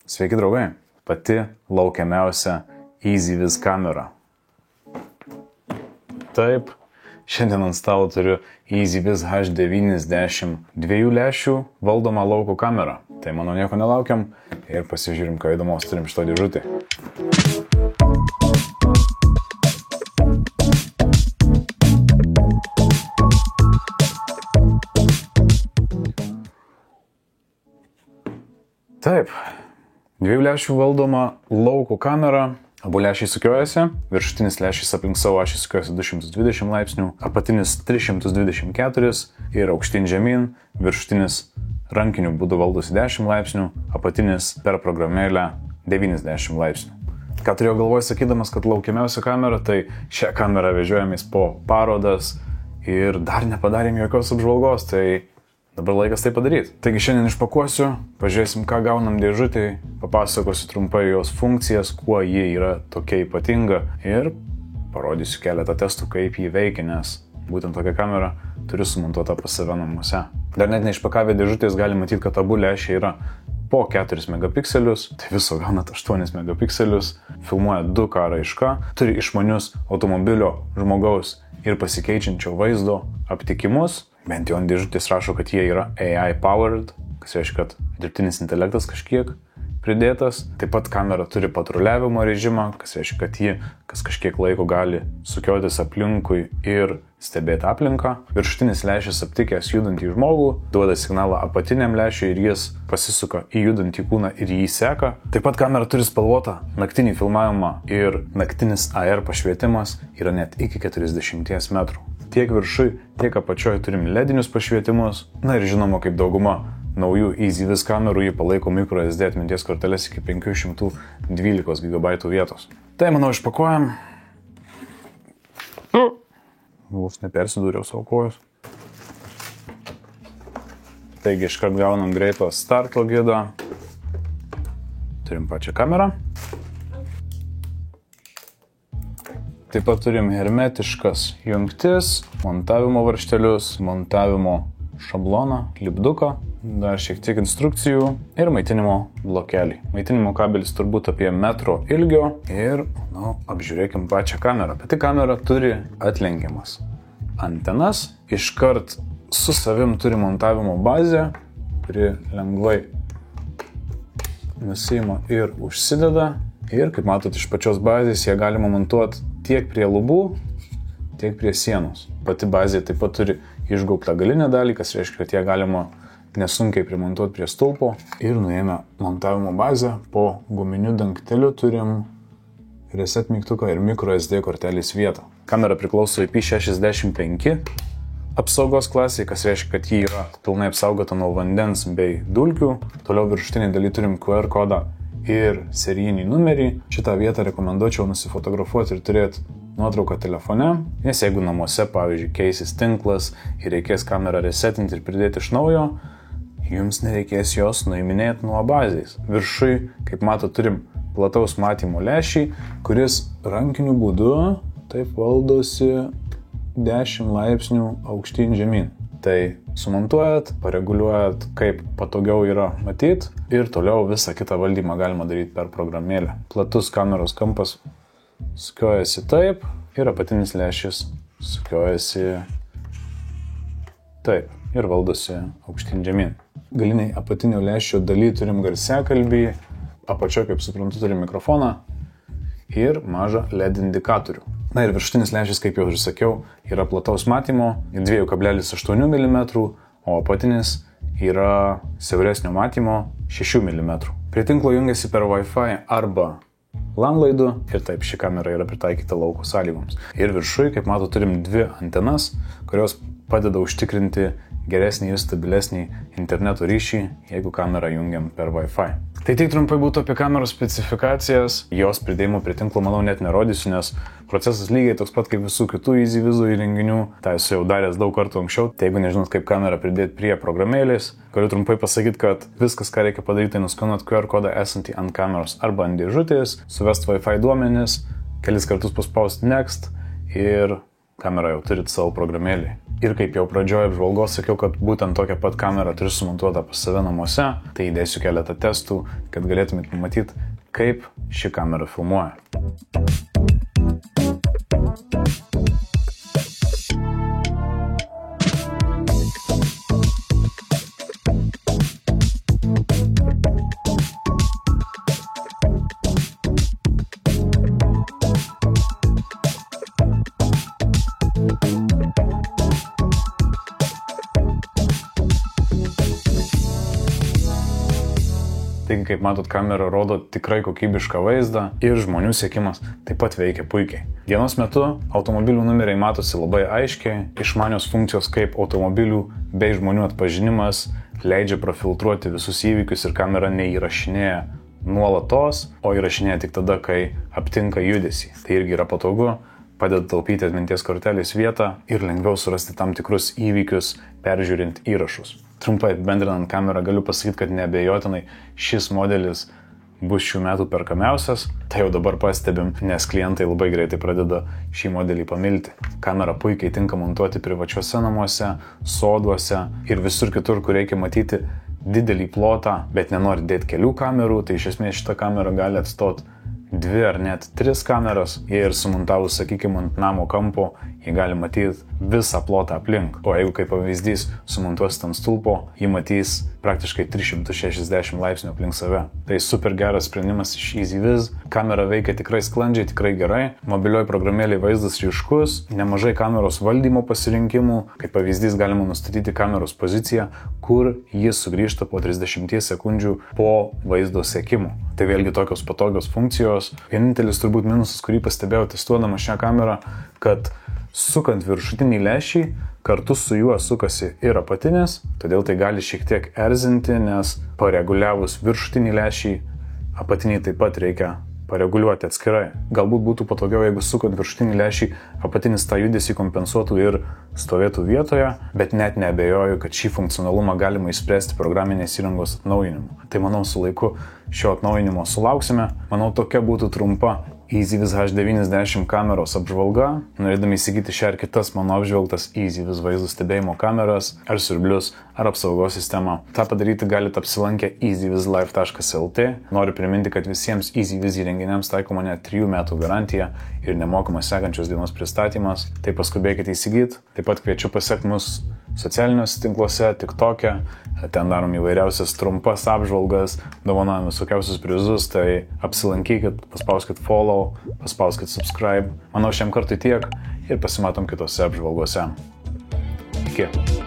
Sveiki draugai, pati laukiamiausia EasyViz kamera. Taip, šiandien ant stalo turiu EasyViz H90 2 lęšių valdomą lauko kamerą. Tai mano nieko nelaukiam ir pasižiūrim, ką įdomaus turim šito dėžutį. Taip, 2 lęšių valdoma lauko kamera, abu lęšiai sukiojasi, viršutinis lęšis aplink savo ašį sukiojasi 220 laipsnių, apatinis 324 ir aukštyn žemyn, viršutinis rankiniu būdu valdosi 10 laipsnių, apatinis per programėlę 90 laipsnių. Ką turėjau galvoje sakydamas, kad laukiamiausia kamera, tai šią kamerą vežiojamės po parodas ir dar nepadarėm jokios apžvalgos, tai dabar laikas tai padaryti. Taigi šiandien išpakuosiu, pažiūrėsim, ką gaunam dėžutėj, papasakosiu trumpai jos funkcijas, kuo ji yra tokia ypatinga ir parodysiu keletą testų, kaip ji veikia, nes būtent tokia kamera turiu sumontuotą pas save namuose. Dar net neišpakavę dėžutės gali matyti, kad abu lęšiai yra po 4 megapikselius, tai viso gaunat 8 megapikselius, filmuoja 2K raišką, turi išmanius automobilio, žmogaus ir pasikeičiančio vaizdo aptikimus. Bent jau ant dėžutės rašo, kad jie yra AI powered, kas reiškia, kad dirbtinis intelektas kažkiek pridėtas. Taip pat kamera turi patruliavimo režimą, kas reiškia, kad ji kas kažkiek laiko gali sukiotis aplinkui ir stebėti aplinką. Viršutinis lęšis aptikęs judantį žmogų duoda signalą apatiniam lęšiui ir jis pasisuka į judantį kūną ir jį seka. Taip pat kamera turi spalvotą naktinį filmavimą ir naktinis AR pašvietimas yra net iki 40 metrų. Tiek viršui, tiek apačioje turim ledinius pašvietimus. Na ir žinoma, kaip dauguma naujų EasyViz kamerų, jį palaiko microSD atminties korteles iki 512 GB vietos. Tai, manau, išpakuojam. Vos nepersidūriau savo kojos. Taigi, iškart gaunam greito starto gidą. Turim pačią kamerą. Taip pat turim hermetiškas jungtis, montavimo varžtelius, montavimo šabloną, lipduką, dar šiek tiek instrukcijų ir maitinimo blokelį. Maitinimo kabelis turbūt apie metro ilgio ir, apžiūrėkim pačią kamerą. Pati kamera turi atlenkiamas antenas, iškart su savim turi montavimo bazę, kuri lengvai nusiima ir užsideda. Ir, kaip matot, iš pačios bazės ją galima montuoti tiek prie lubų, tiek prie sienos. Pati bazė taip pat turi išgaubtą galinę dalį, kas reiškia, kad ją galima nesunkiai primontuoti prie stulpo. Ir nuėmę montavimo bazę, po guminiu dangteliu turim reset mygtuką ir microSD kortelės vietą. Kamera priklauso IP65 apsaugos klasiai, kas reiškia, kad ji yra pilnai apsaugota nuo vandens bei dulkių. Toliau viršutinėje dalyje turim QR kodą ir serijinį numerį. Šitą vietą rekomenduočiau nusifotografuoti ir turėti nuotrauką telefone, nes jeigu namuose, pavyzdžiui, keisis tinklas ir reikės kamerą resetinti ir pridėti iš naujo, jums nereikės jos nuiminėti nuo bazės. Viršui, kaip mato, turim plataus matymo lęšį, kuris rankiniu būdu taip valdosi 10 laipsnių aukštyn žemyn. Tai sumontuojat, pareguliuojat, kaip patogiau yra matyti ir toliau visą kitą valdymą galima daryti per programėlę. Platus kameros kampas sukiojasi taip ir apatinis lęšis sukiojasi taip ir valdosi aukštyn žemyn. Galiniai apatinio lęšio daly turim garsiakalbį, apačioje, kaip suprantu, turim mikrofoną ir mažą LED indikatorių. Na ir viršutinis lęšis, kaip jau ir sakiau, yra plataus matymo 2,8 mm, o apatinis yra siauresnio matymo 6 mm. Prie tinklo jungiasi per Wi-Fi arba LAN laidu ir taip ši kamera yra pritaikyta lauko sąlygoms. Ir viršui, kaip mato, turim 2 antenas, kurios padeda užtikrinti geresnį ir stabilesnį interneto ryšį, jeigu kamerą jungiam per Wi-Fi. Tai tik trumpai būtų apie kameros specifikacijas. Jos pridėjimo prie tinklo, manau, net nerodysiu, nes procesas lygiai toks pat kaip visų kitų EasyVizų įrenginių. Tai esu jau daręs daug kartų anksčiau. Tai jeigu nežinot, kaip kamerą pridėti prie programėlės, galiu trumpai pasakyti, kad viskas, ką reikia padaryti, tai nuskanuoti QR kodą esantį ant kameros arba ant dėžutės, suvesti Wi-Fi duomenis, kelis kartus paspausti Next ir kamerą jau turit savo programėlį. Ir kaip jau pradžioje apžvalgos sakiau, kad būtent tokią pat kamerą turiu sumontuotą pas save namuose, tai įdėsiu keletą testų, kad galėtumėt pamatyti, kaip ši kamera filmuoja. Taigi, kaip matot, kamera rodo tikrai kokybišką vaizdą ir žmonių sekimas taip pat veikia puikiai. Dienos metu automobilių numeriai matosi labai aiškiai, išmanios funkcijos kaip automobilių bei žmonių atpažinimas leidžia profiltruoti visus įvykius ir kamera neįrašinėja nuolatos, o įrašinėja tik tada, kai aptinka judesį. Tai irgi yra patogu, padeda taupyti atminties kortelės vietą ir lengviau surasti tam tikrus įvykius, peržiūrint įrašus. Trumpai apibendrinant kamerą galiu pasakyti, kad neabejotinai šis modelis bus šių metų perkamiausias. Tai jau dabar pastebim, nes klientai labai greitai pradeda šį modelį pamilti. Kamera puikiai tinka montuoti privačiuose namuose, soduose ir visur kitur, kur reikia matyti didelį plotą, bet nenori dėti kelių kamerų, tai iš esmės šitą kamerą gali atstoti 2 ar net 3 kameras. Jie ir sumontavus, sakykime, ant namo kampo, jie gali matyti visą plotą aplink. O jeigu kaip pavyzdys sumontuosit ant stulpo, jį matys praktiškai 360 laipsnių aplink save. Tai super geras sprendimas iš EasyViz. Kamera veikia tikrai sklandžiai, tikrai gerai. Mobilioji programėlė vaizdas ryškus, nemažai kameros valdymo pasirinkimų. Kaip pavyzdys galima nustatyti kameros poziciją, kur jis sugrįžta po 30 sekundžių po vaizdo sekimo. Tai vėlgi tokios patogios funkcijos. Vienintelis turbūt minusas, kurį pastebėjau testuodama šią kamerą, kad sukant viršutinį lęšį, kartu su juo sukasi ir apatinis, todėl tai gali šiek tiek erzinti, nes pareguliavus viršutinį lęšį, apatinį taip pat reikia pareguliuoti atskirai. Galbūt būtų patogiau, jeigu sukant viršutinį lęšį, apatinis tą judesį kompensuotų ir stovėtų vietoje, bet net neabejoju, kad šį funkcionalumą galima išspręsti programinės įrangos atnaujinimu. Tai manau, su laiku šio atnaujinimo sulauksime. Manau, tokia būtų trumpa EasyViz H90 kameros apžvalga. Norėdami įsigyti šią ar kitas mano apžvelgtas EasyViz vaizdo stebėjimo kameras, ar siurblius, ar apsaugos sistemą, tą padaryti galite apsilankę easyvizlife.lt. Noriu priminti, kad visiems EasyViz įrenginiams taikoma net 3 metų garantija ir nemokamas sekančios dienos pristatymas. Tai paskubėkite įsigyti. Taip pat kviečiu pasekti mus socialiniuose tinkluose, TikTok'e. Ten darom įvairiausias trumpas apžvalgas, dovanojam visokiausius prizus, tai apsilankykit, paspauskit follow, paspauskit subscribe. Manau, šiam kartui tiek ir pasimatom kitose apžvalgose. Iki.